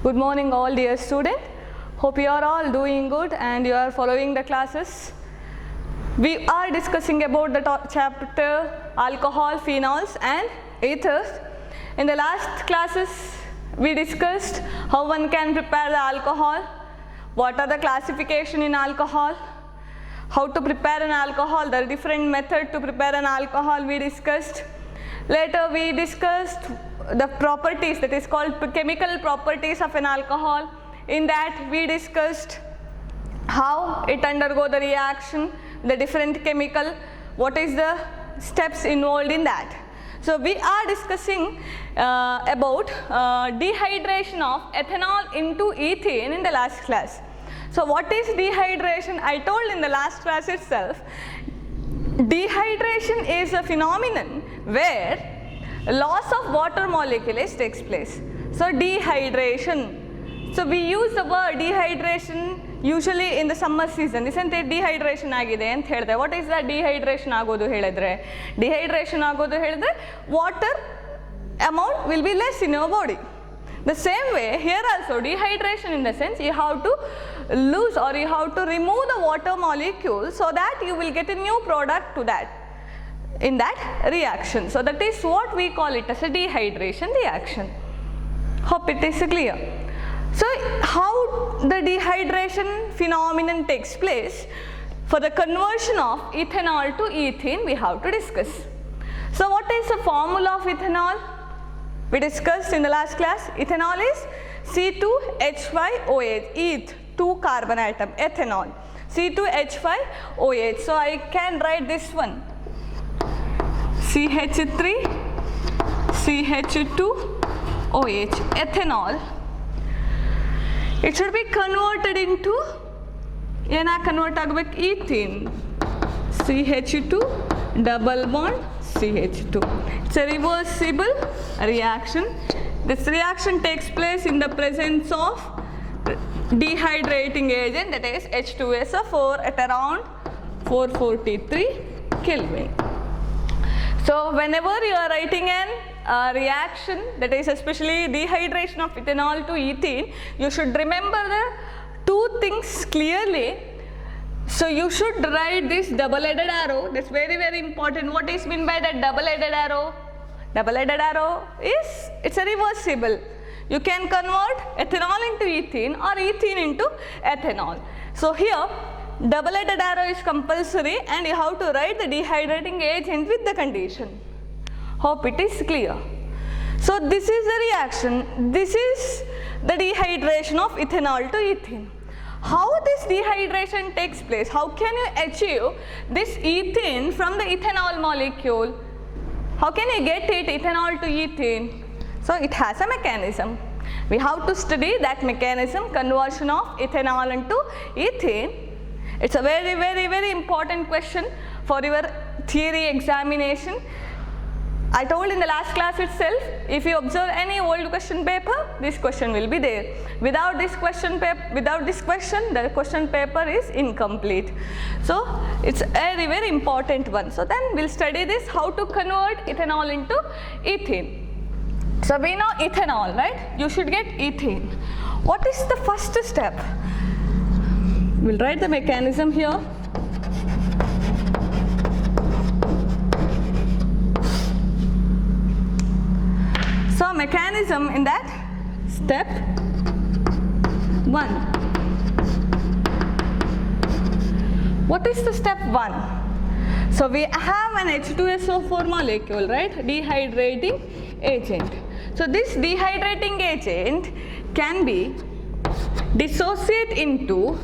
Good morning all dear students. Hope you are all doing good and you are following the classes. We are discussing about the chapter alcohol, phenols and ethers. In the last classes we discussed how one can prepare the alcohol, what are the classification in alcohol, how to prepare an alcohol, the different method to prepare an alcohol we discussed. Later we discussed the properties, that is called chemical properties of an alcohol. In that we discussed how it undergo the reaction, the different chemical, what is the steps involved in that. So we are discussing about dehydration of ethanol into ethane in the last class. So what is dehydration? I told in the last class itself, dehydration is a phenomenon where loss of water molecules takes place. So dehydration. So we use the word dehydration usually in the summer season. Isn't it dehydration agide ant helide? What is that dehydration agodu helidre? Dehydration agodu helidre water amount will be less in your body. The same way here also dehydration, in the sense you have to lose or you have to remove the water molecule so that you will get a new product to that in that reaction. So that is what we call it as a dehydration reaction. Hope it is clear. So how the dehydration phenomenon takes place for the conversion of ethanol to ethane we have to discuss. So what is the formula of ethanol? We discussed in the last class. Ethanol is C2H5OH, eth, 2 carbon atom, ethanol, C2H5OH. So I can write this one, CH3 CH2OH, ethanol. It should be converted into ethene, CH2 double bond CH2. It's a reversible reaction. This reaction takes place in the presence of dehydrating agent, that is H2SO4 at around 443 Kelvin. So whenever you are writing an reaction, that is especially dehydration of ethanol to ethene, you should remember the two things clearly. So you should write this double-headed arrow. That's very, very important. What is meant by that double-headed arrow? Double-headed arrow is, it's a reversible. You can convert ethanol into ethene or ethene into ethanol. So here double-headed arrow is compulsory and you have to write the dehydrating agent with the condition. Hope it is clear. So this is the reaction. This is the dehydration of ethanol to ethene. How this dehydration takes place? How can you achieve this ethene from the ethanol molecule? How can you get it ethanol to ethene? So it has a mechanism. We have to study that mechanism, conversion of ethanol into ethane. It's a very, very, very important question for your theory examination. I told in the last class itself, if you observe any old question paper, this question will be there. Without this question, the question paper is incomplete. So it's a very, very important one. So then we'll study this, how to convert ethanol into ethane. So we know ethanol, right? You should get ethane. What is the first step? We'll write the mechanism here. So mechanism in that step 1. What is the step 1? So we have an H2SO4 molecule, right? Dehydrating agent. So this dehydrating agent can be dissociate into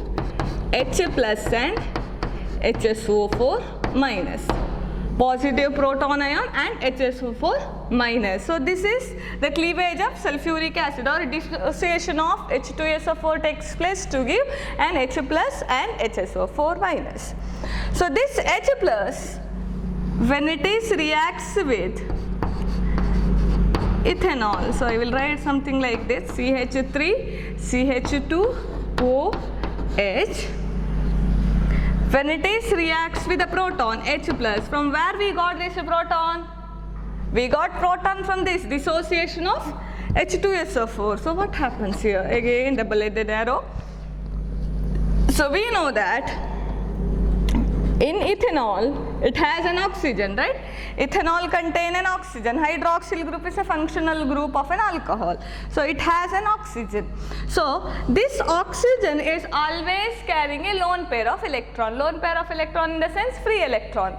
H plus and HSO4 minus. Positive proton ion and HSO4 minus. So this is the cleavage of sulfuric acid or dissociation of H2SO4 takes place to give an H plus and HSO4 minus. So this H plus, when it is reacts with ethanol, so I will write something like this, CH3 CH2OH. When it is reacts with a proton H plus, from where we got this proton? We got proton from this dissociation of H2SO4. So what happens here? Again double-headed arrow. So we know that in ethanol, it has an oxygen, right? Ethanol contains an oxygen. Hydroxyl group is a functional group of an alcohol. So it has an oxygen. So this oxygen is always carrying a lone pair of electron. Lone pair of electron in the sense free electron.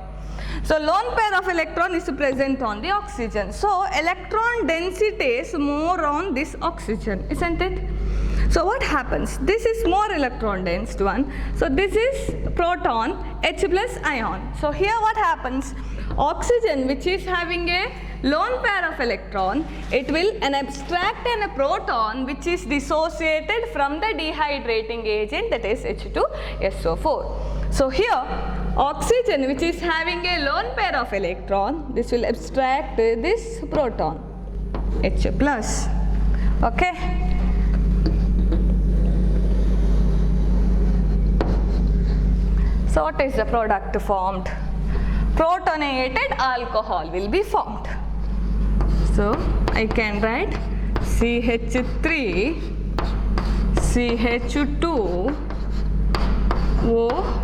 So lone pair of electron is present on the oxygen. So electron density is more on this oxygen, isn't it? So what happens? This is more electron dense one. So this is proton H plus ion. So here what happens? Oxygen, which is having a lone pair of electron, it will abstract a proton which is dissociated from the dehydrating agent, that is H2SO4. So here oxygen, which is having a lone pair of electron, this will abstract this proton H plus. Okay. So what is the product formed? Protonated alcohol will be formed. So I can write CH3 CH2 OH.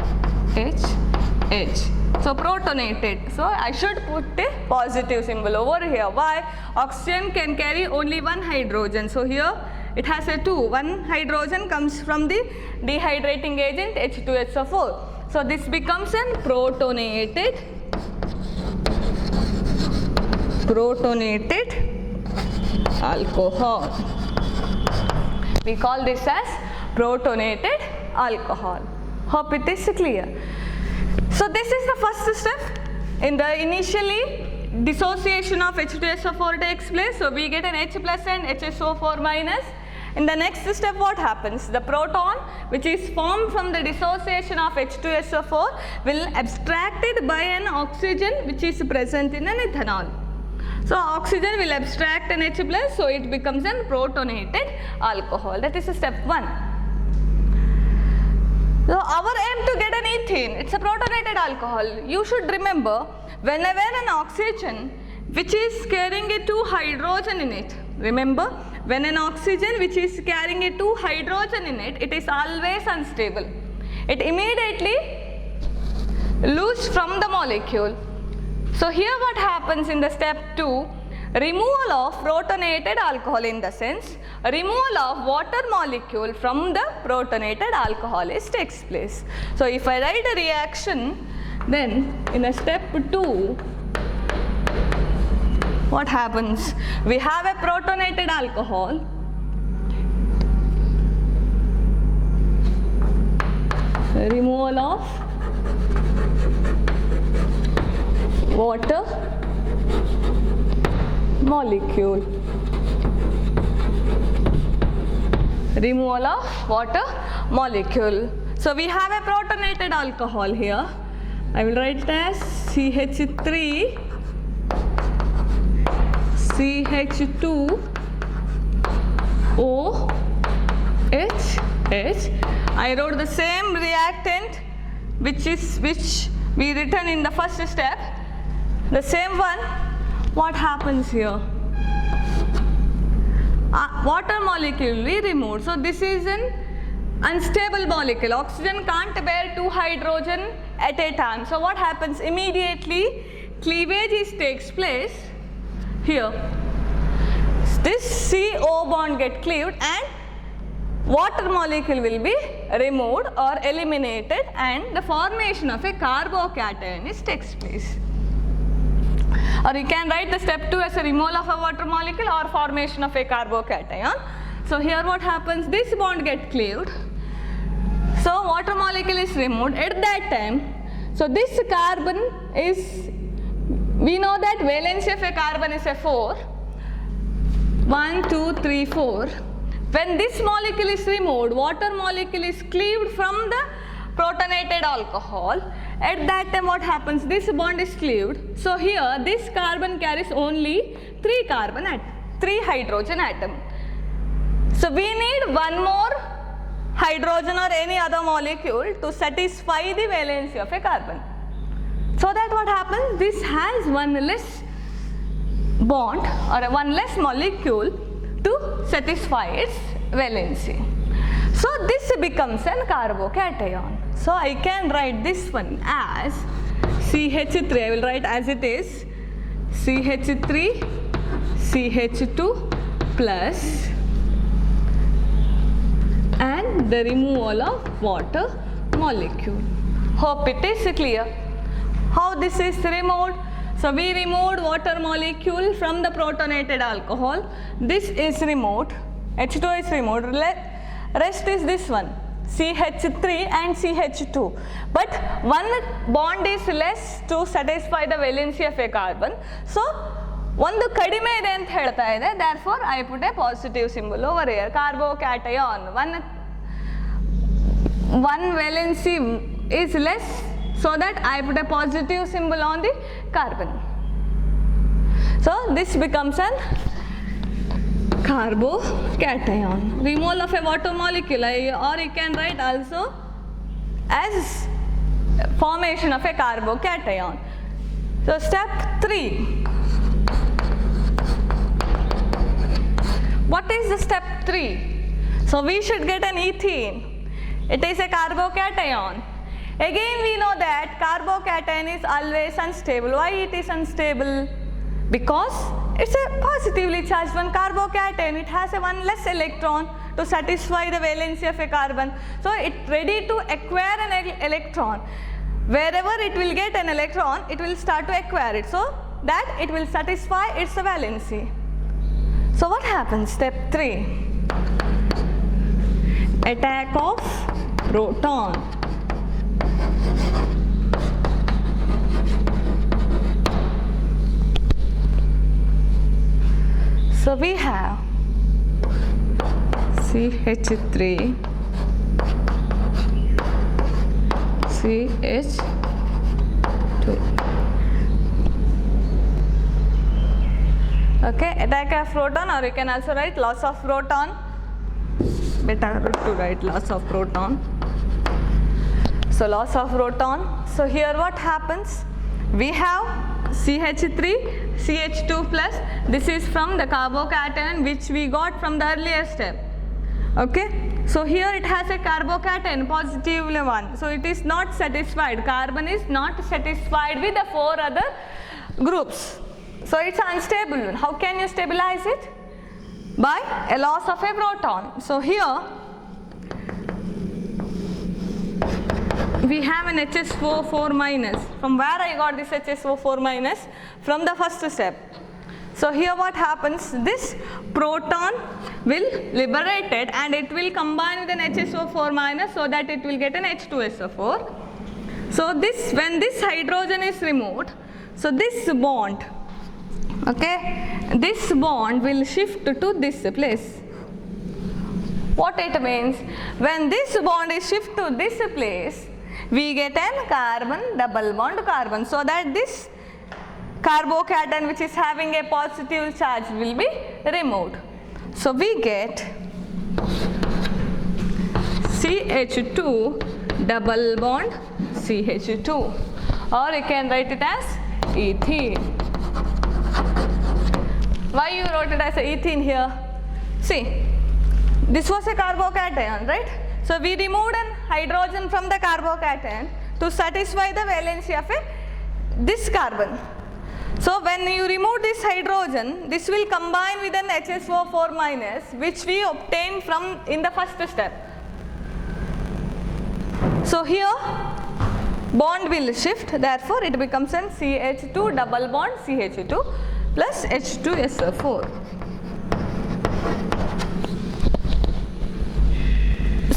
So protonated. So I should put a positive symbol over here. Why? Oxygen can carry only one hydrogen. So here it has a 2. One hydrogen comes from the dehydrating agent H2SO4. So this becomes an protonated alcohol. We call this as protonated alcohol. Hope it is clear. So this is the first step. In the initially dissociation of H2SO4 takes place. So we get an H plus and HSO4 minus. In the next step, what happens? The proton, which is formed from the dissociation of H2SO4, will abstracted by an oxygen which is present in an ethanol. So oxygen will abstract an H plus, so it becomes a protonated alcohol. That is step 1. So our aim to get an ethene, it's a protonated alcohol. You should remember, whenever an oxygen which is carrying a 2 hydrogen in it, remember, when an oxygen which is carrying a 2 hydrogen in it, it is always unstable. It immediately loses from the molecule. So here what happens in the step 2, removal of protonated alcohol, in the sense removal of water molecule from the protonated alcohol takes place. So if I write a reaction, then in a step 2, what happens? We have a protonated alcohol. Removal of water molecule. Removal of water molecule. So we have a protonated alcohol here. I will write it as CH3 CH2 OH. I wrote the same reactant which we written in the first step. The same one. What happens here? Water molecule will be removed. So this is an unstable molecule. Oxygen can't bear 2 hydrogen at a time. So what happens? Immediately cleavage takes place. Here, this CO bond get cleaved and water molecule will be removed or eliminated, and the formation of a carbocation takes place. Or you can write the step 2 as a removal of a water molecule or formation of a carbocation. So here what happens? This bond get cleaved. So water molecule is removed at that time. So this carbon is, we know that valency of a carbon is a 4. 1, 2, 3, 4. When this molecule is removed, water molecule is cleaved from the protonated alcohol. At that time what happens? This bond is cleaved. So here this carbon carries only 3 hydrogen atom. So we need one more hydrogen or any other molecule to satisfy the valency of a carbon. So that what happens? This has one less bond or one less molecule to satisfy its valency. So this becomes an carbocation. So I can write this one as CH3. I will write as it is CH3 CH2 plus, and the removal of water molecule. Hope it is clear. How this is removed? So we removed water molecule from the protonated alcohol. This is removed. H2 is removed. Rest is this one, CH3 and CH2. But one bond is less to satisfy the valency of a carbon. So ಒಂದು ಕಡಿಮೆ ಇದೆ ಅಂತ ಹೇಳ್ತಾ ಇದೆ. Therefore I put a positive symbol over here. Carbocation. One valency is less, so that I put a positive symbol on the carbon. So this becomes an carbocation. Removal of a water molecule, or you can write also as formation of a carbocation. So step 3. What is the step 3? So we should get an ethene. It is a carbocation. Again we know that carbocation is always unstable. Why it is unstable? Because it's a positively charged one. Carbocation, it has a one less electron to satisfy the valency of a carbon. So it's ready to acquire an electron. Wherever it will get an electron, it will start to acquire it, so that it will satisfy its valency. So what happens? Step 3. Attack of proton. So we have CH3 CH2. Okay, attack of proton, or you can also write loss of proton. Better to write loss of proton. So loss of proton. So here what happens? We have CH3 CH2 plus. This is from the carbocation which we got from the earlier step. Okay, so here it has a carbocation, positive one. So it is not satisfied. Carbon is not satisfied with the 4 other groups. So it's unstable. How can you stabilize it? By a loss of a proton. So here we have an HSO4 minus. From where I got this HSO4 minus? From the first step. So here what happens? This proton will liberate it and it will combine with an HSO4 minus, so that it will get an H2SO4. So this, when this hydrogen is removed, so this bond, okay, this bond will shift to this place. What it means? When this bond is shifted to this place, we get an carbon double bond carbon, so that this carbocation which is having a positive charge will be removed. So we get CH2 double bond CH2, or you can write it as ethene. Why you wrote it as a ethene here? See, this was a carbocation, right? So we removed an hydrogen from the carbocation to satisfy the valency of this carbon. So when you remove this hydrogen, this will combine with an HSO4 minus, which we obtained from in the first step. So here bond will shift, therefore it becomes an CH2 double bond CH2 plus H2SO4.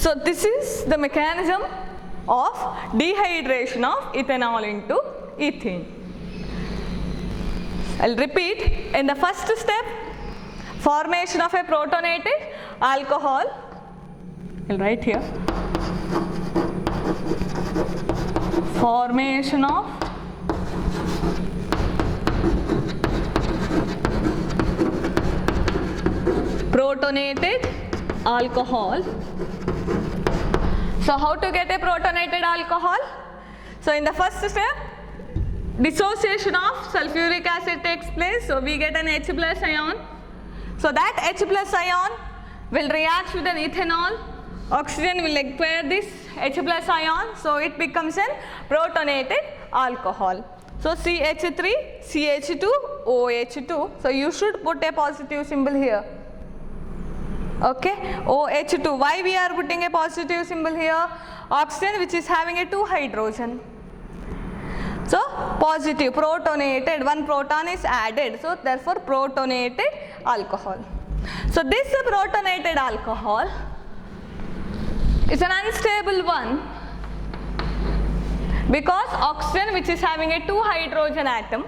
So this is the mechanism of dehydration of ethanol into ethene. I'll repeat. In the first step, formation of a protonated alcohol. I'll write here. Formation of protonated alcohol. So how to get a protonated alcohol? So in the first step, dissociation of sulfuric acid takes place. So we get an H plus ion. So that H plus ion will react with an ethanol. Oxygen will acquire this H plus ion, so it becomes an protonated alcohol. So CH3, CH2, OH2. So you should put a positive symbol here. Okay, OH2. Why we are putting a positive symbol here? Oxygen which is having a 2 hydrogen. So positive, protonated, 1 proton is added. So therefore protonated alcohol. So this protonated alcohol is an unstable one because oxygen which is having a 2 hydrogen atom,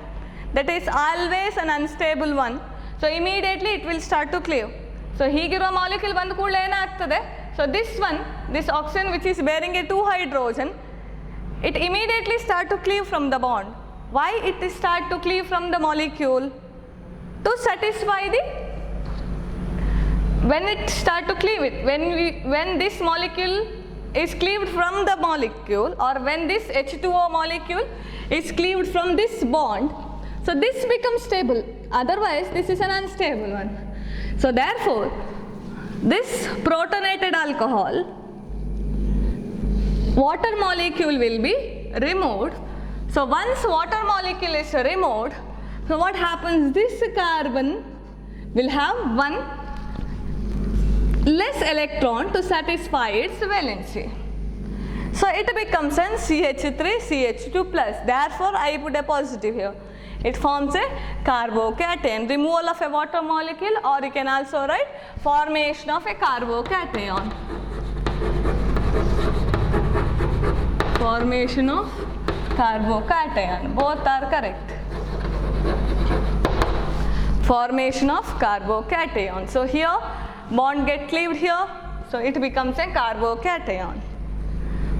that is always an unstable one. So immediately it will start to cleave. So hೀಗಿರುವ molecule ಬಂದ ಕೂಡಲೇ ಏನಾಗ್ತದೆ? So this one, this oxygen which is bearing a 2 hydrogen, it immediately start to cleave from the bond. Why it start to cleave from the molecule? To satisfy the, when it start to cleave it, when this molecule is cleaved from the molecule, or when this H2O molecule is cleaved from this bond, so this becomes stable. Otherwise this is an unstable one. So therefore this protonated alcohol, water molecule will be removed. So once water molecule is removed, so what happens? This carbon will have 1 less electron to satisfy its valency. So it becomes an CH3, CH2 plus. Therefore I put a positive here. It forms a carbocation, removal of a water molecule, or you can also write formation of a carbocation. Formation of carbocation, both are correct. Formation of carbocation. So here bond get cleaved here, so it becomes a carbocation.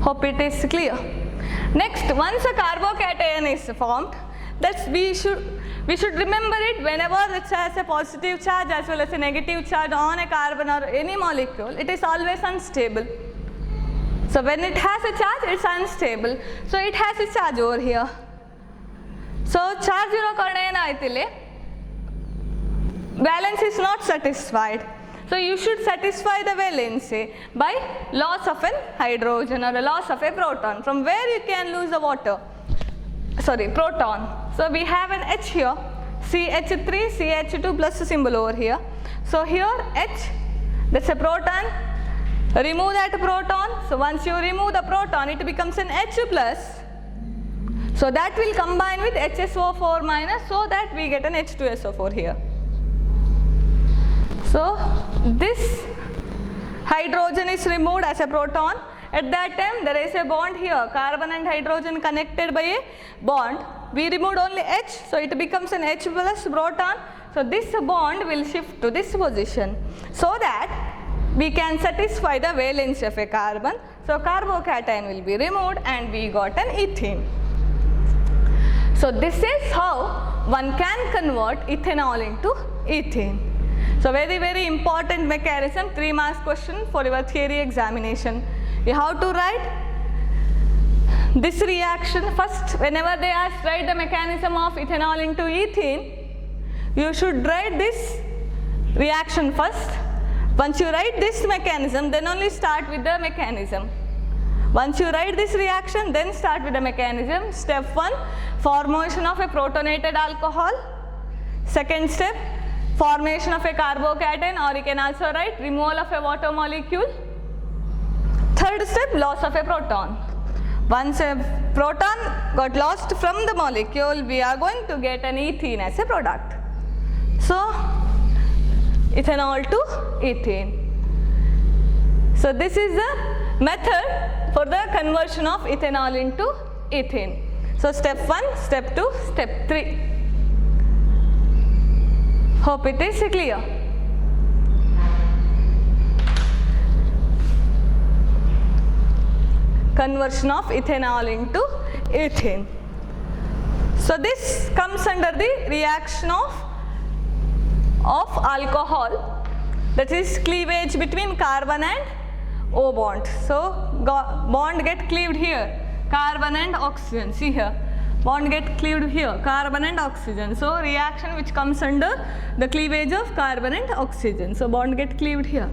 Hope it is clear. Next, once a carbocation is formed, that's we should remember it whenever it has a positive charge as well as a negative charge on a carbon or any molecule, it is always unstable. So when it has a charge, it's unstable. So it has a charge over here. So charge ಇರೋ ಕಾರಣ ಏನಾಯ್ತು ಇಲ್ಲಿ? Valence is not satisfied. So you should satisfy the valency by loss of an hydrogen or a loss of a proton. From where you can lose the proton. So we have an H here, CH3, CH2 plus symbol over here. So here H, that's a proton. Remove that proton. So once you remove the proton, it becomes an H plus. So that will combine with HSO4 minus, so that we get an H2SO4 here. So this hydrogen is removed as a proton. At that time there is a bond here, carbon and hydrogen connected by a bond. We removed only H, so it becomes an H plus proton. So this bond will shift to this position so that we can satisfy the valency of a carbon. So carbocation will be removed and we got an ethene. So this is how one can convert ethanol into ethene. So very, very important mechanism, 3 marks question for your theory examination. You have to write this reaction first. Whenever they ask write the mechanism of ethanol into ethene, you should write this reaction first. Once you write this mechanism, then only start with the mechanism. Once you write this reaction, then start with the mechanism. Step 1, formation of a protonated alcohol. Second step, formation of a carbocation, or you can also write removal of a water molecule. Third step, loss of a proton. Once a proton got lost from the molecule, we are going to get an ethene as a product. So ethanol to ethene. So this is the method for the conversion of ethanol into ethene. So step 1, step 2, step 3. Hope it is clear. Conversion of ethanol into ethene. So this comes under the reaction of alcohol, that is cleavage between carbon and O bond. So bond get cleaved here, carbon and oxygen. See here, bond get cleaved here, carbon and oxygen. So reaction which comes under the cleavage of carbon and oxygen. So bond get cleaved here.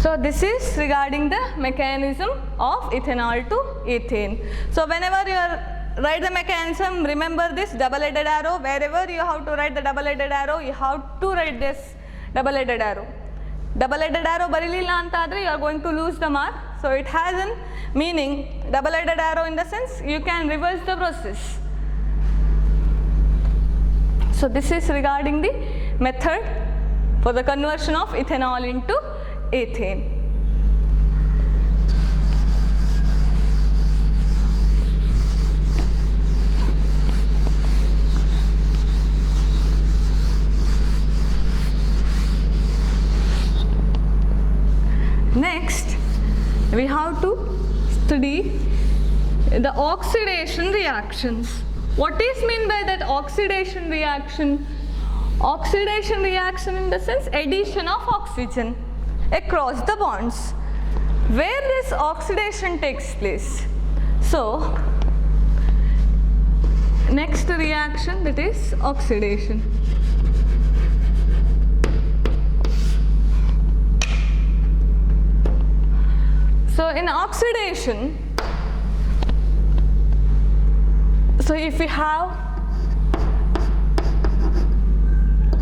So this is regarding the mechanism of ethanol to ethane. So whenever you write the mechanism, remember this double-headed arrow. Wherever you have to write the double-headed arrow, you have to write this double-headed arrow. Double-headed arrow barililla anta adre, you are going to lose the mark. So it has a meaning, double-headed arrow, in the sense you can reverse the process. So this is regarding the method for the conversion of ethanol into ethane. Next, we have to study the oxidation reactions. What is meant by that oxidation reaction? Oxidation reaction in the sense addition of oxygen across the bonds. Where this oxidation takes place? So, next reaction, that is oxidation. So in oxidation, so if we have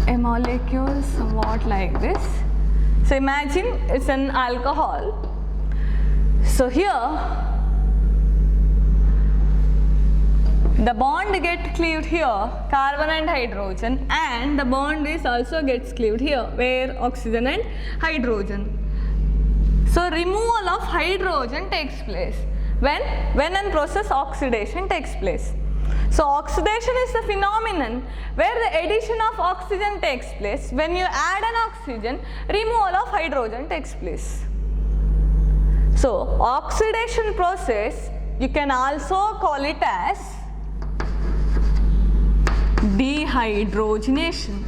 a molecule somewhat like this, so imagine it's an alcohol. So here the bond get cleaved here, carbon and hydrogen, and the bond is also gets cleaved here, where oxygen and hydrogen. So removal of hydrogen takes place when an process oxidation takes place. So oxidation is the phenomenon where the addition of oxygen takes place. When you add an oxygen, removal of hydrogen takes place. So oxidation process, you can also call it as dehydrogenation.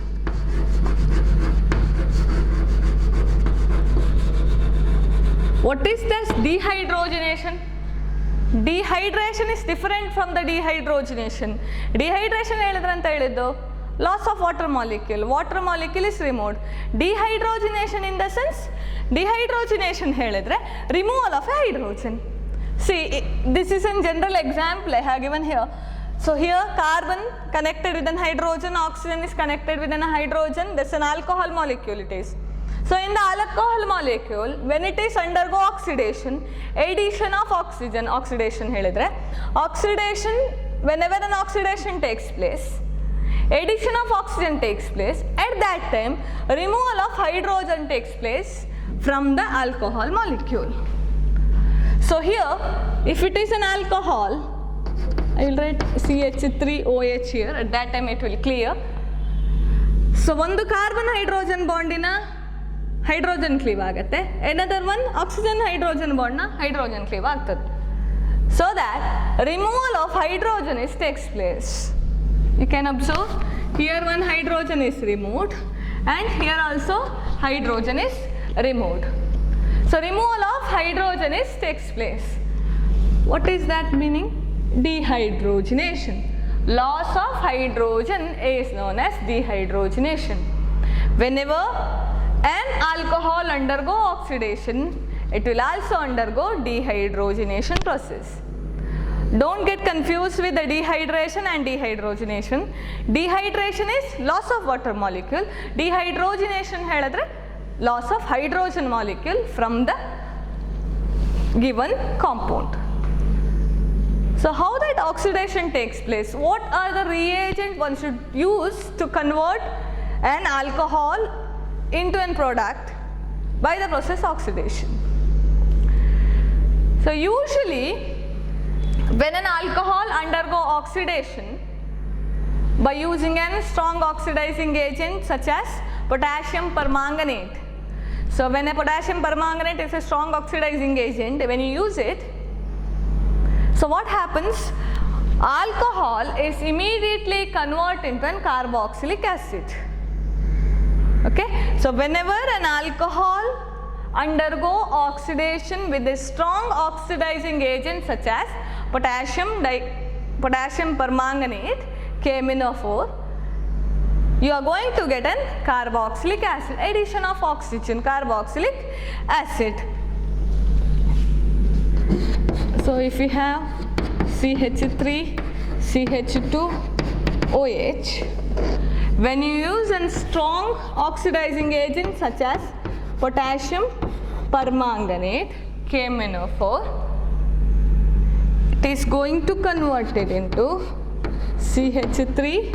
What is this dehydrogenation? Dehydration is different from the dehydrogenation. Dehydration helidre anta heliddu, loss of water molecule. Water molecule is removed. Dehydrogenation in the sense, dehydrogenation helidre removal of a hydrogen. See, this is a general example I have given here. So here carbon connected with an hydrogen, oxygen is connected with an hydrogen. That's an alcohol molecule it is. So in the alcohol molecule, when it is undergo oxidation, addition of oxygen, oxidation helidre, oxidation, whenever an oxidation takes place, addition of oxygen takes place, at that time removal of hydrogen takes place from the alcohol molecule. So here, if it is an alcohol, I will write CH3OH here, at that time it will clear. So one carbon hydrogen bond in a hydrogen cleave ಆಗುತ್ತೆ, another one oxygen hydrogen bond na hydrogen cleave ಆಗ್ತದೆ. So that removal of hydrogen is takes place. You can observe here one hydrogen is removed and here also hydrogen is removed. So removal of hydrogen is takes place. What is that meaning? Dehydrogenation. Loss of hydrogen is known as dehydrogenation. Whenever an alcohol undergo oxidation, it will also undergo dehydrogenation process. Don't get confused with the dehydration and dehydrogenation. Dehydration is loss of water molecule. Dehydrogenation heladre loss of hydrogen molecule from the given compound. So how that oxidation takes place? What are the reagents one should use to convert an alcohol into a product by the process oxidation? So usually when an alcohol undergo oxidation by using a strong oxidizing agent such as potassium permanganate. So when a potassium permanganate is a strong oxidizing agent, when you use it, so what happens? Alcohol is immediately converted into an carboxylic acid. Okay, so whenever an alcohol undergo oxidation with a strong oxidizing agent such as potassium potassium permanganate, KMnO4, you are going to get an carboxylic acid, addition of oxygen, carboxylic acid. So if we have CH3, CH2, OH, when you use a strong oxidizing agent such as potassium permanganate, KMnO4, it is going to convert it into CH3,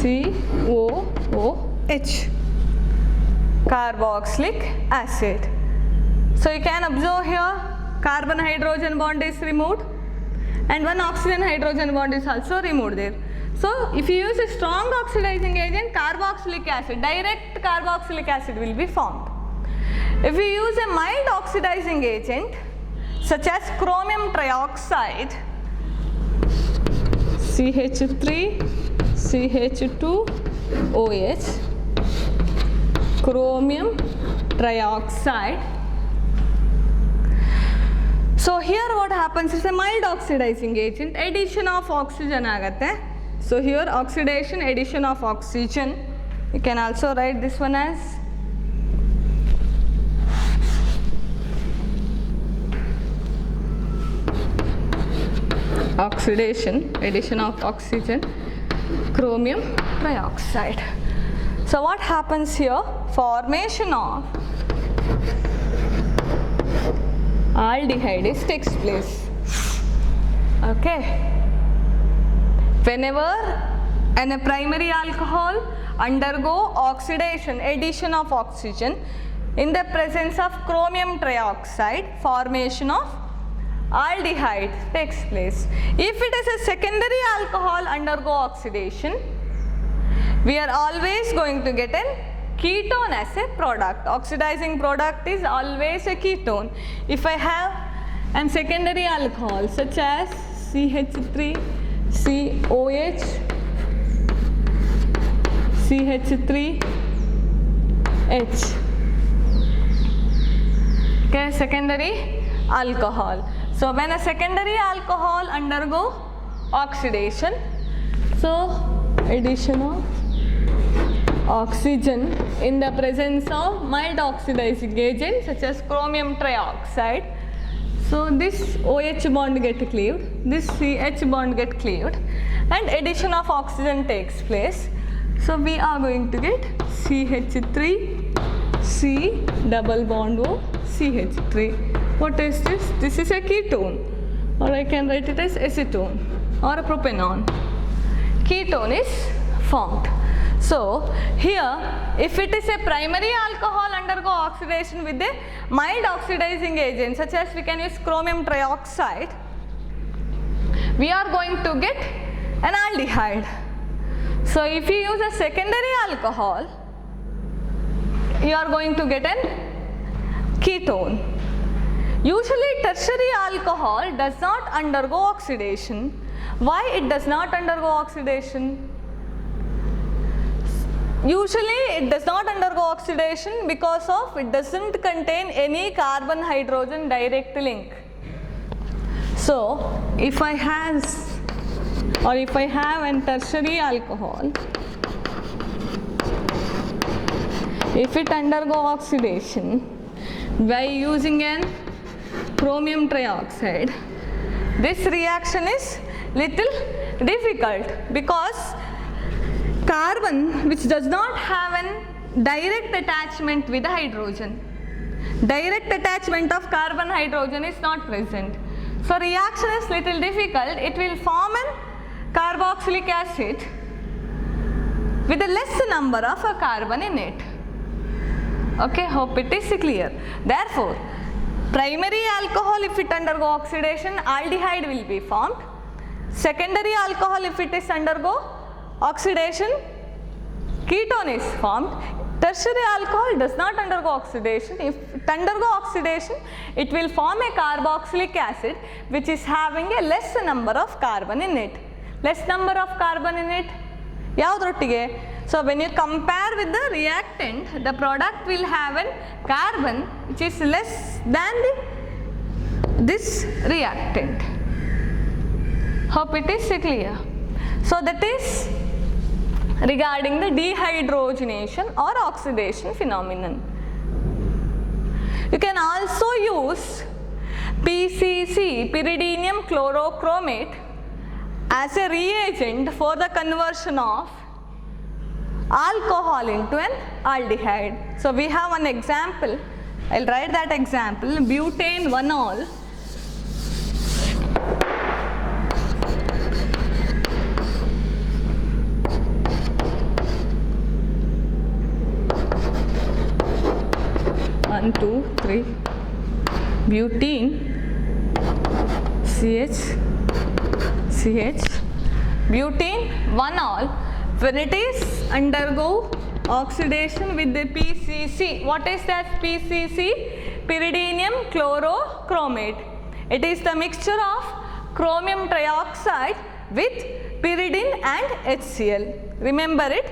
COOH, carboxylic acid. So you can observe here, carbon hydrogen bond is removed and one oxygen hydrogen bond is also removed there. So if you use a strong oxidizing agent, carboxylic acid, direct carboxylic acid will be formed. If we use a mild oxidizing agent such as chromium trioxide, CH3, CH2, OH, chromium trioxide. So here what happens is a mild oxidizing agent, addition of oxygen agate. So here oxidation, addition of oxygen. You can also write this one as oxidation, addition of oxygen, chromium trioxide. So what happens here? Formation of aldehyde takes place. Okay. Whenever a primary alcohol undergo oxidation, addition of oxygen in the presence of chromium trioxide, formation of aldehyde takes place. If it is a secondary alcohol undergo oxidation, we are always going to get a ketone as a product. Oxidizing product is always a ketone. If I have a secondary alcohol such as CH3, COH, CH3H, okay, secondary alcohol. So when a secondary alcohol undergo oxidation, so addition of oxygen in the presence of mild oxidizing agent such as chromium trioxide. So this OH bond get cleaved, this CH bond get cleaved and addition of oxygen takes place. So we are going to get CH3, C double bond O, CH3. What is this? This is a ketone, or I can write it as acetone or a propanone. Ketone is formed. So here, if it is a primary alcohol undergo oxidation with a mild oxidizing agent such as we can use chromium trioxide, we are going to get an aldehyde. So if you use a secondary alcohol, you are going to get an ketone. Usually tertiary alcohol does not undergo oxidation. Why it does not undergo oxidation? Usually it does not undergo oxidation because of it doesn't contain any carbon hydrogen direct link. So if I have a tertiary alcohol, if it undergo oxidation by using an chromium trioxide, this reaction is little difficult because carbon which does not have an direct attachment with the hydrogen, direct attachment of carbon hydrogen is not present. So reaction is little difficult. It will form an carboxylic acid with a less number of a carbon in it. Okay, hope it is clear. Therefore, primary alcohol if it undergo oxidation, aldehyde will be formed. Secondary alcohol if it is undergo oxidation, ketone is formed. Tertiary alcohol does not undergo oxidation. If it undergo oxidation, it will form a carboxylic acid which is having a less number of carbon in it. Less number of carbon in it. Yaudrottige. So when you compare with the reactant, the product will have a carbon which is less than this reactant. Hope it is clear. So that is regarding the dehydrogenation or oxidation phenomenon. You can also use PCC, pyridinium chlorochromate, as a reagent for the conversion of alcohol into an aldehyde. So we have an example. I'll write that example. Butane 1-ol butene CH butane 1-ol, when it is undergo oxidation with the PCC. What is that PCC? Pyridinium chlorochromate. It is the mixture of chromium trioxide with pyridine and HCl. Remember it.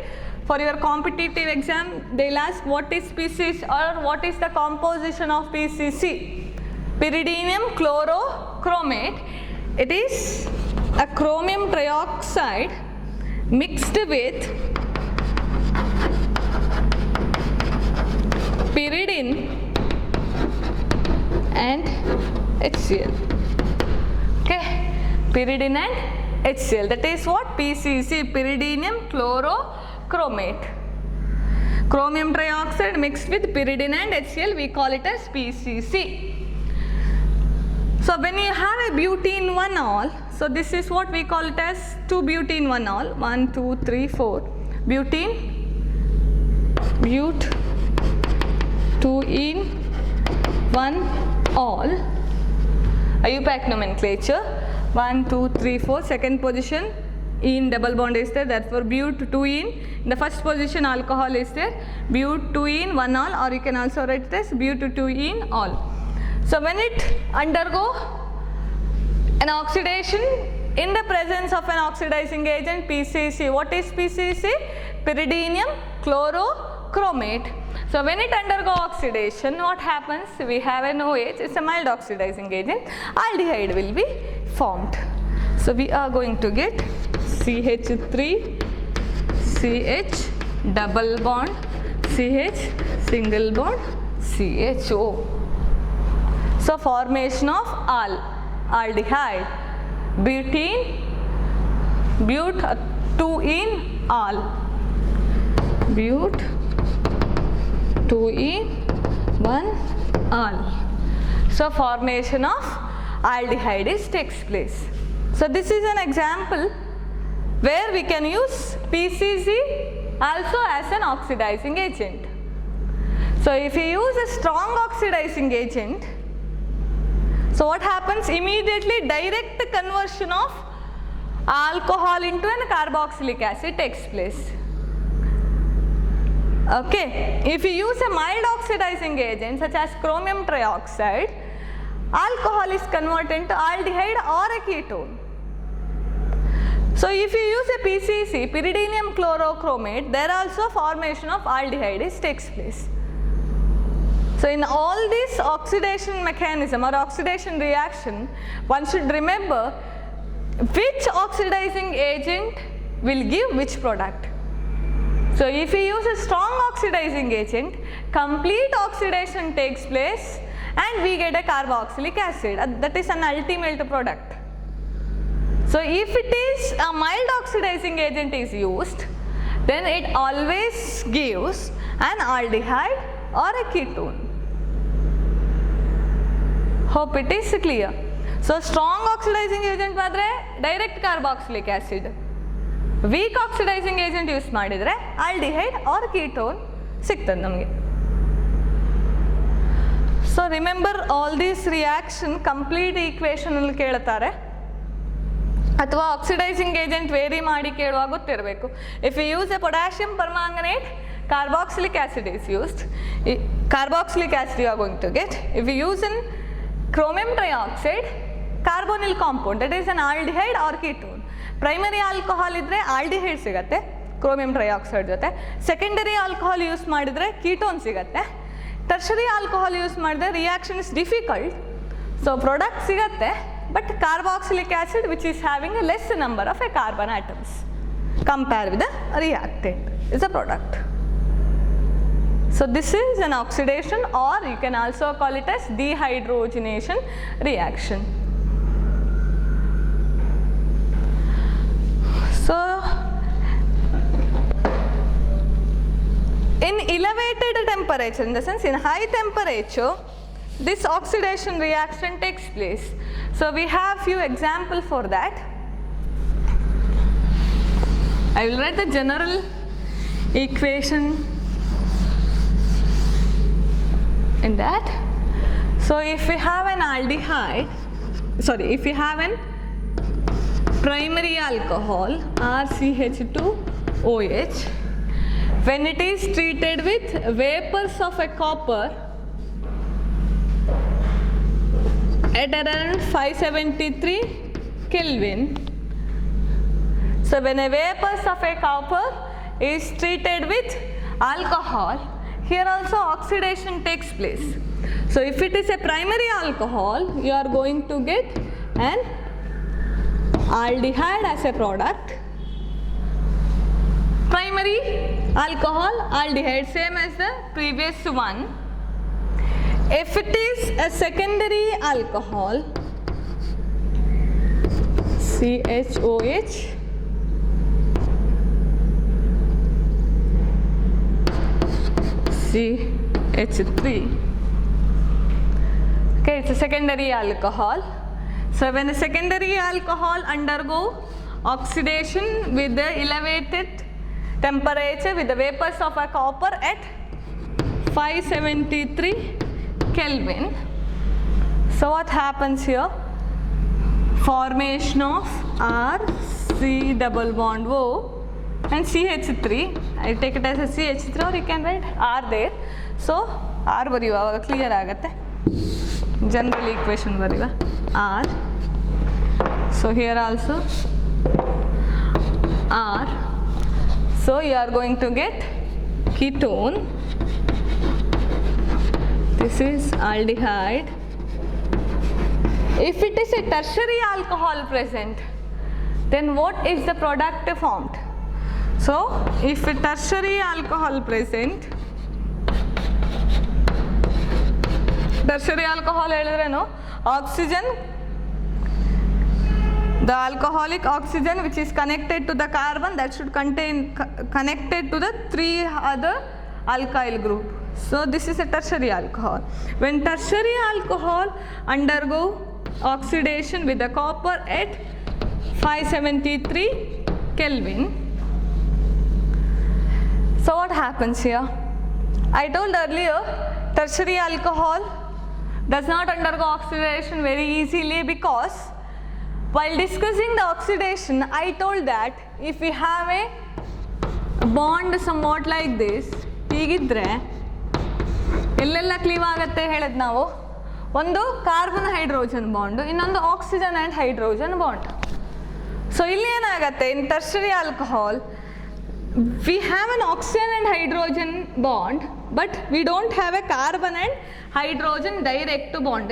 For your competitive exam, they'll ask what is PCC or what is the composition of PCC. Pyridinium chlorochromate. It is a chromium trioxide mixed with pyridine and HCl. Okay, pyridine and HCl. That is what? PCC, pyridinium chlorochromate. Chromium trioxide mixed with pyridine and HCl, we call it as PCC. So when you have a butene 1-ol, so this is what we call it as 2-butene 1-ol. 1, 2, 3, 4. Butene, but, 2-ene 1-ol. IUPAC nomenclature. 1, 2, 3, 4. Second position, ene double bond is there. Therefore, but 2-ene. In the first position, alcohol is there. But 2-ene 1-ol, or you can also write this but 2-ene ol. So when it undergo an oxidation in the presence of an oxidizing agent PCC. What is PCC? Pyridinium chlorochromate. So when it undergo oxidation, what happens? We have an OH, it's a mild oxidizing agent. Aldehyde will be formed. So we are going to get CH3, CH double bond, CH single bond, CHO. So formation of aldehyde, butene, but 2-ene ol, but 2-ene 1-ol. So formation of aldehyde takes place. So this is an example where we can use PCC also as an oxidizing agent. So if we use a strong oxidizing agent, so what happens? Immediately direct conversion of alcohol into an carboxylic acid takes place. Okay, if you use a mild oxidizing agent such as chromium trioxide, alcohol is converted into aldehyde or a ketone. So if you use a PCC, pyridinium chlorochromate, there also formation of aldehyde takes place. So in all this oxidation mechanism or oxidation reaction, one should remember which oxidizing agent will give which product. So if we use a strong oxidizing agent, complete oxidation takes place and we get a carboxylic acid. That is an ultimate product. So if it is a mild oxidizing agent is used, then it always gives an aldehyde or a ketone. Hope it is clear. So strong oxidizing agent madre direct carboxylic acid. Weak oxidizing agent use madidre aldehyde or ketone siktade namage. So remember all these reaction complete equation alli keltare ಅಥವಾ oxidising agent vary ಮಾಡಿ ಕೇಳುವಾಗ ಗೊತ್ತಿರಬೇಕು. If you use a potassium permanganate, carboxylic acid is used. Carboxylic acid you are going to get. If you use in chromium trioxide, carbonyl compound, that is an aldehyde or ketone. Primary alcohol idre aldehyde sigate chromium trioxide jote. Secondary alcohol use madidre ketone sigate. Tertiary alcohol use madidre reaction is difficult, so product sigate but carboxylic acid which is having a less number of a carbon atoms. Compare with the reactant is a product. So this is an oxidation, or you can also call it as dehydrogenation reaction. So in elevated temperature, in the sense in high temperature, this oxidation reaction takes place. So we have few examples for that. I will write the general equation in that. So if we have an aldehyde, if we have an primary alcohol RCH2OH, when it is treated with vapors of a copper at around 573 Kelvin. So when a vapors of a copper is treated with alcohol, here also oxidation takes place. So if it is a primary alcohol, you are going to get an aldehyde as a product. Primary alcohol, aldehyde, same as the previous one. If it is a secondary alcohol, CHOH, CH3. Okay, it's a secondary alcohol. So when a secondary alcohol undergo oxidation with the elevated temperature with the vapors of a copper at 573 Kelvin. So what happens here? Formation of R, C double bond O and CH3. I take it as a CH3, or you can write R there. So R bariva clear agate. General equation bariva R. So here also R. So you are going to get ketone. This is aldehyde. If it is a tertiary alcohol present, then what is the product formed? So if a tertiary alcohol present, tertiary alcohol ಹೇಳಿದ್ರೇನು oxygen, the alcoholic oxygen which is connected to the carbon, that should contain connected to the 3 other alkyl group. So this is a tertiary alcohol. When tertiary alcohol undergo oxidation with the copper at 573 Kelvin, so what happens here? I told earlier, tertiary alcohol does not undergo oxidation very easily, because while discussing the oxidation, I told that if we have a bond somewhat like this, ಹೀಗಿದ್ರೆ ಎಲ್ಲೆಲ್ಲ cleave ಆಗುತ್ತೆ ಹೇಳಿದ್ ನಾವು, ಒಂದು carbon hydrogen bond, ಇನ್ನೊಂದು oxygen and hydrogen bond. So ಇಲ್ಲಿ ಏನಾಗುತ್ತೆ, in tertiary alcohol we have an oxygen and hydrogen bond, but we don't have a carbon and hydrogen direct bond.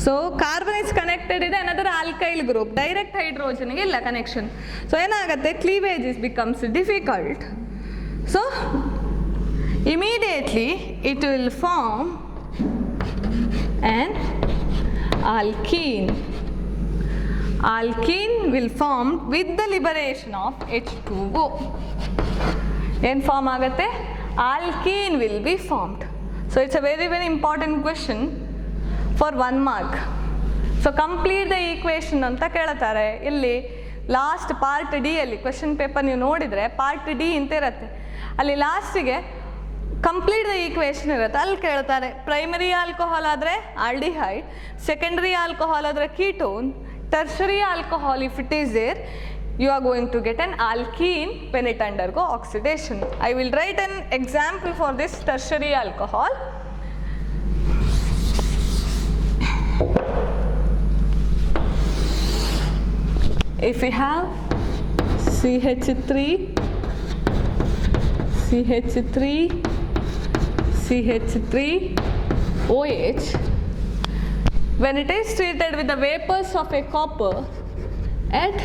So carbon is connected with another alkyl group, direct hydrogen ಗೆ ಇಲ್ಲ connection. So ಏನಾಗುತ್ತೆ, cleavage becomes difficult. So immediately it will form an alkene. Alkene will form with the liberation of H2O. Then form agate, alkene will be formed. So it's a very important question for 1 mark. So complete the equation anta keltare. Illi last part D alli question paper ನೀವು ನೋಡಿದ್ರೆ part D ಅಂತ ಇರುತ್ತೆ, ಅಲ್ಲಿ ಲಾಸ್ಟಿಗೆ complete the equation ಇರುತ್ತೆ. ಅಲ್ಲಿ ಕೇಳ್ತಾರೆ primary alcohol ಆದರೆ ಆಲ್ಡಿಹೈಡ್, ಸೆಕೆಂಡರಿ ಆಲ್ಕೋಹಾಲ್ ಆದರೆ ketone, tertiary alcohol if it is there, you are going to get an alkene when it undergo oxidation. I will write an example for this tertiary alcohol. If we have CH3, CH3, CH3, OH, when it is treated with the vapors of a copper at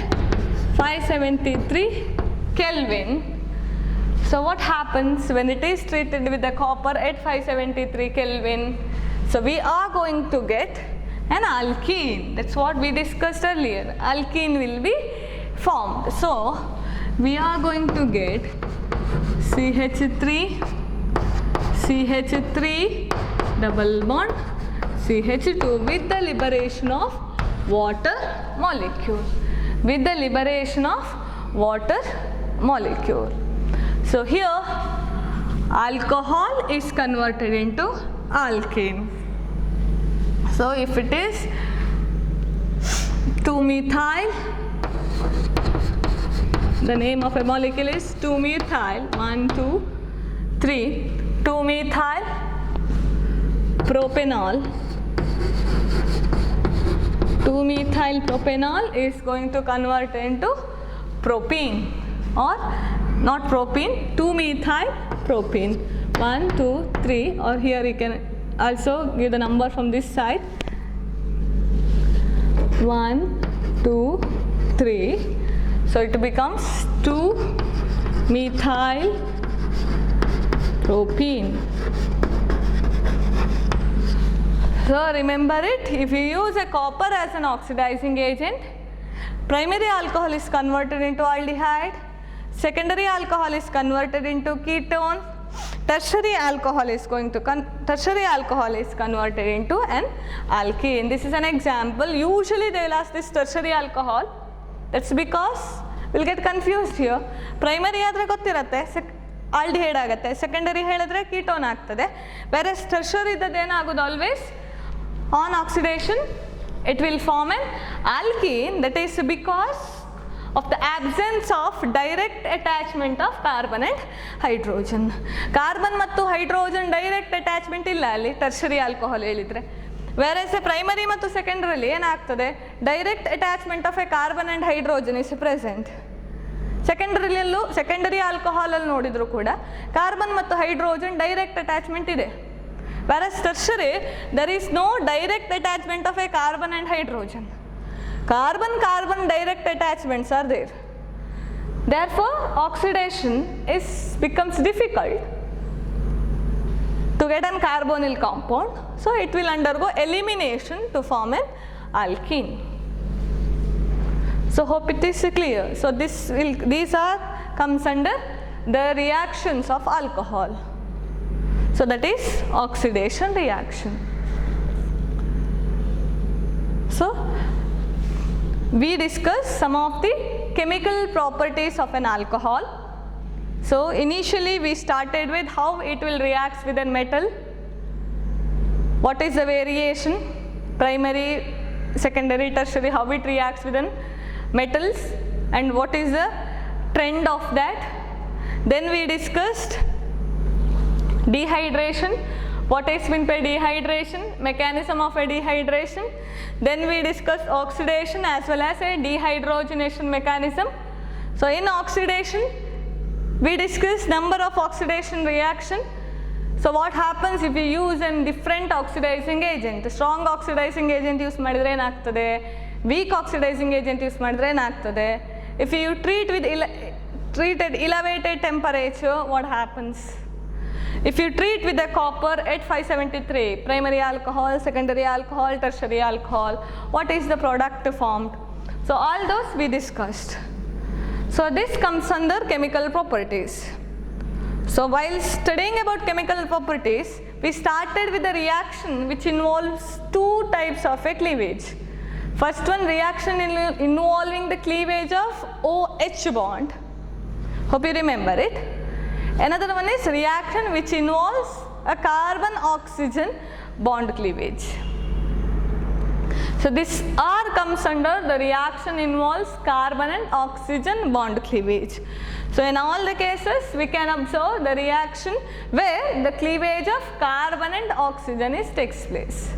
573 Kelvin. So what happens when it is treated with the copper at 573 Kelvin? So we are going to get an alkene. That's what we discussed earlier. Alkene will be formed. So we are going to get CH3, CH3 double bond, CH2 with the liberation of water molecule. With the liberation of water molecule. So here alcohol is converted into alkene. So if it is 2-methyl, the name of a molecule is 2-methyl, 1, 2, 3, 2-methyl propanol. 2-methyl propanol is going to convert into propene, or not propene, 2-methyl propene. 1, 2, 3, or here you can also give the number from this side. 1, 2, 3. So it becomes 2-methyl propene. So remember it, if you use a copper as an oxidizing agent, primary alcohol is converted into aldehyde, secondary alcohol is converted into ketone, tertiary alcohol is converted into an alkene. This is an example. Usually they will ask this tertiary alcohol. That's because we'll get confused here. Primary ಆದರೆ ಗೊತ್ತಿರುತ್ತೆ, aldehyde ಆಗುತ್ತೆ, secondary ಹೇಳಿದ್ರೆ ketone ಆಗ್ತದೆ. Whereas tertiary ಇದ್ದದ್ದು ಏನಾಗೋದು always on oxidation it will form an alkene, that is because of the absence of direct attachment of carbon and hydrogen. Carbon ಮತ್ತು hydrogen direct attachment ಇಲ್ಲ ಅಲ್ಲಿ tertiary alcohol ಹೇಳಿದ್ರೆ. Whereas a primary ಮತ್ತು secondary ಏನಾಗ್ತದೆ, direct attachment of a carbon and hydrogen is present. Secondary alcohol ಅಲ್ಲಿ ನೋಡಿದ್ರು ಕೂಡ carbon ಮತ್ತು hydrogen direct attachment ಇದೆ. Whereas tertiary, there is no direct attachment of a carbon and hydrogen. Carbon-carbon direct attachments are there. Therefore, oxidation becomes difficult to get an carbonyl compound. So it will undergo elimination to form an alkene. So hope it is clear. So these comes under the reactions of alcohol. So that is oxidation reaction. So we discussed some of the chemical properties of an alcohol. So initially we started with how it will react with a metal. What is the variation? Primary, secondary, tertiary, how it reacts with metals and what is the trend of that. Then we discussed dehydration. What is meant by dehydration? Mechanism of a dehydration. Then we discussed oxidation as well as a dehydrogenation mechanism. So in oxidation, we discussed number of oxidation reaction. So what happens if you use a different oxidizing agent? Strong oxidizing agent use madidre enagtade, weak oxidizing agent use madidre enagtade. If you treat at elevated temperature, what happens? If you treat with the copper at 573, primary alcohol, secondary alcohol, tertiary alcohol, what is the product formed? So all those we discussed. So this comes under chemical properties. So while studying about chemical properties, we started with the reaction which involves two types of a cleavage. First one, reaction involving the cleavage of OH bond. Hope you remember it. Another one is reaction which involves a carbon-oxygen bond cleavage. So this R comes under the reaction involves carbon and oxygen bond cleavage. So in all the cases we can observe the reaction where the cleavage of carbon and oxygen takes place.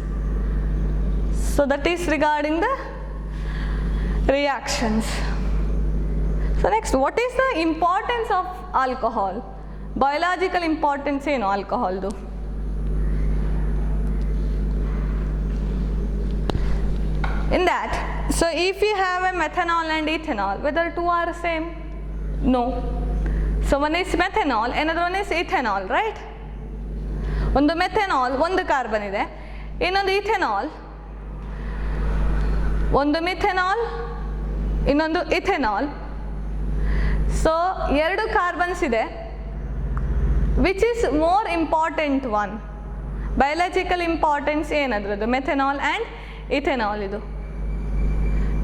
So that is regarding the reactions. So next, what is the importance of alcohol? Biological importance alcohol do. In that, so if you have a methanol and ethanol, whether two are same? No. So one is methanol, another one is ethanol, right? ಒಂದು methanol ಒಂದು carbon ಇದೆ, ಇನ್ನೊಂದು ethanol, ಒಂದು methanol ಇನ್ನೊಂದು ethanol. So ಎರಡು carbons ಇದೆ. Which is more important one? Biological importance ಏನದ್ರದ್ದು? Methanol and ethanol ಇದು.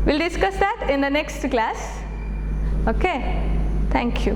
We'll discuss that in the next class. Okay, thank you.